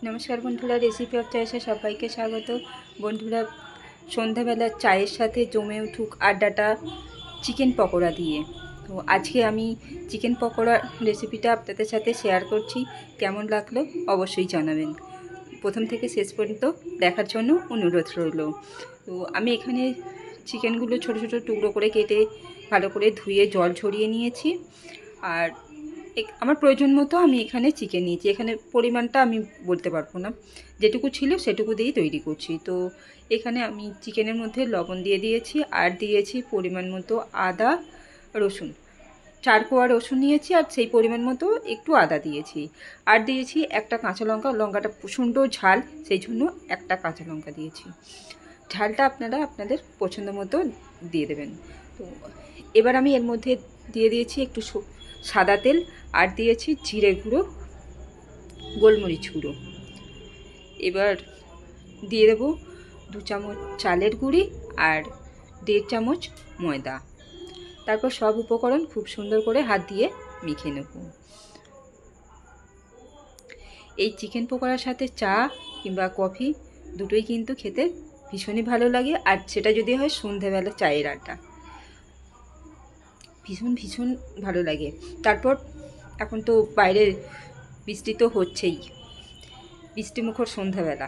নমস্কার বন্ধুরা, recipe of চয়েসে সবাইকে স্বাগত। বন্ধুরা, সন্ধ্যাবেলা চায়ের সাথে জমে উঠুক আড্ডাটা চিকেন পকোড়া দিয়ে। তো আজকে আমি চিকেন পকোড়ার রেসিপিটা আপনাদের সাথে শেয়ার করছি। কেমন লাগলো অবশ্যই জানাবেন। প্রথম থেকে শেষ পর্যন্ত দেখার জন্য অনুরোধ রইল। তো আমি এখানে চিকেনগুলো ছোট ছোট টুকরো করে কেটে ভালো করে ধুয়ে জল ঝরিয়ে নিয়েছি। আর আমার প্রয়োজন মতো আমি এখানে চিকেন নিয়েছি। এখানে পরিমাণটা আমি বলতে পারবো না, যেটুকু ছিল সেটুকু দিয়েই তৈরি করছি। তো এখানে আমি চিকেনের মধ্যে লবণ দিয়ে দিয়েছি, আর দিয়েছি পরিমাণ মতো আদা রসুন। 4 কোয়া রসুন নিয়েছি, আর সেই পরিমাণ মতো একটু আদা দিয়েছি। আর দিয়েছি একটা কাঁচা লঙ্কা। লঙ্কাটা প্রচণ্ড ঝাল, সেই জন্য একটা কাঁচা লঙ্কা দিয়েছি। ঝালটা আপনারা আপনাদের পছন্দ মতো দিয়ে দেবেন। তো এবার আমি এর মধ্যে দিয়ে দিয়েছি একটু সাদা তেল, আর দিয়েছি জিরে গুঁড়ো, গোলমরিচ গুঁড়ো। এবার দিয়ে দেবো 2 চামচ চালের গুঁড়ি আর 1.5 চামচ ময়দা। তারপর সব উপকরণ খুব সুন্দর করে হাত দিয়ে মেখে নেব। এই চিকেন পকোড়ার সাথে চা কিংবা কফি দুটোই কিন্তু খেতে ভীষণই ভালো লাগে, আর সেটা যদি হয় সন্ধেবেলা চায়ের আড্ডা, ভীষণ ভালো লাগে। তারপর এখন তো বাইরে বৃষ্টি তো হচ্ছেই, বৃষ্টিমুখর সন্ধ্যাবেলা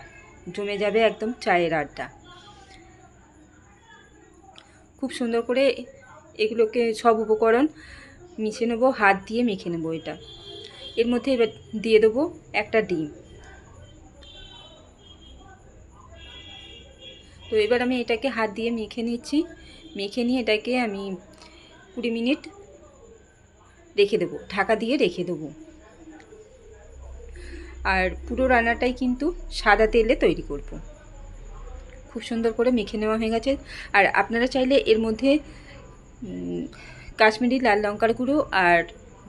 জমে যাবে একদম চায়ের আড্ডা। খুব সুন্দর করে এগুলোকে সব উপকরণ মিশিয়ে নেবো, হাত দিয়ে মেখে নেবো। এটা এর মধ্যে এবার দিয়ে দেবো একটা ডিম। তো এবার আমি এটাকে হাত দিয়ে মেখে নিচ্ছি। মেখে নিয়ে এটাকে আমি 20 মিনিট রেখে দেবো, ঢাকা দিয়ে রেখে দেবো। আর পুরো রান্নাটাই কিন্তু সাদা তেলে তৈরি করব। খুব সুন্দর করে মেখে নেওয়া হয়ে গেছে। আর আপনারা চাইলে এর মধ্যে কাশ্মীরি লাল লঙ্কার গুঁড়ো আর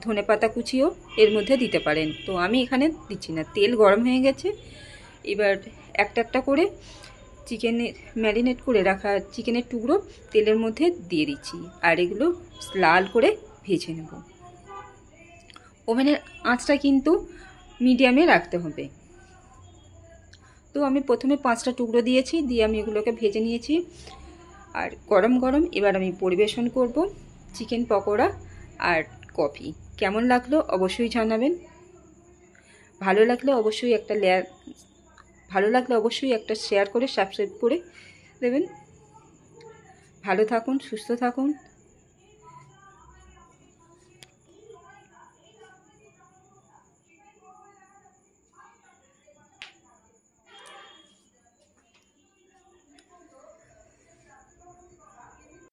ধনেপাতা কুচিও এর মধ্যে দিতে পারেন। তো আমি এখানে দিচ্ছি না। তেল গরম হয়ে গেছে। এবার একটা একটা করে চিকেনের ম্যারিনেট করে রাখা চিকেনের টুকরো তেলের মধ্যে দিয়ে দিচ্ছি, আর এগুলো লাল করে ভেজে নেব। ওভেনের আঁচটা কিন্তু মিডিয়ামে রাখতে হবে। তো আমি প্রথমে 5টা টুকরো দিয়েছি, দিয়ে আমি এগুলোকে ভেজে নিয়েছি। আর গরম গরম এবার আমি পরিবেশন করব চিকেন পকোড়া আর কফি। কেমন লাগলো অবশ্যই জানাবেন। ভালো লাগলে অবশ্যই একটা শেয়ার করে সাবস্ক্রাইব করে দেবেন। ভালো থাকুন, সুস্থ থাকুন।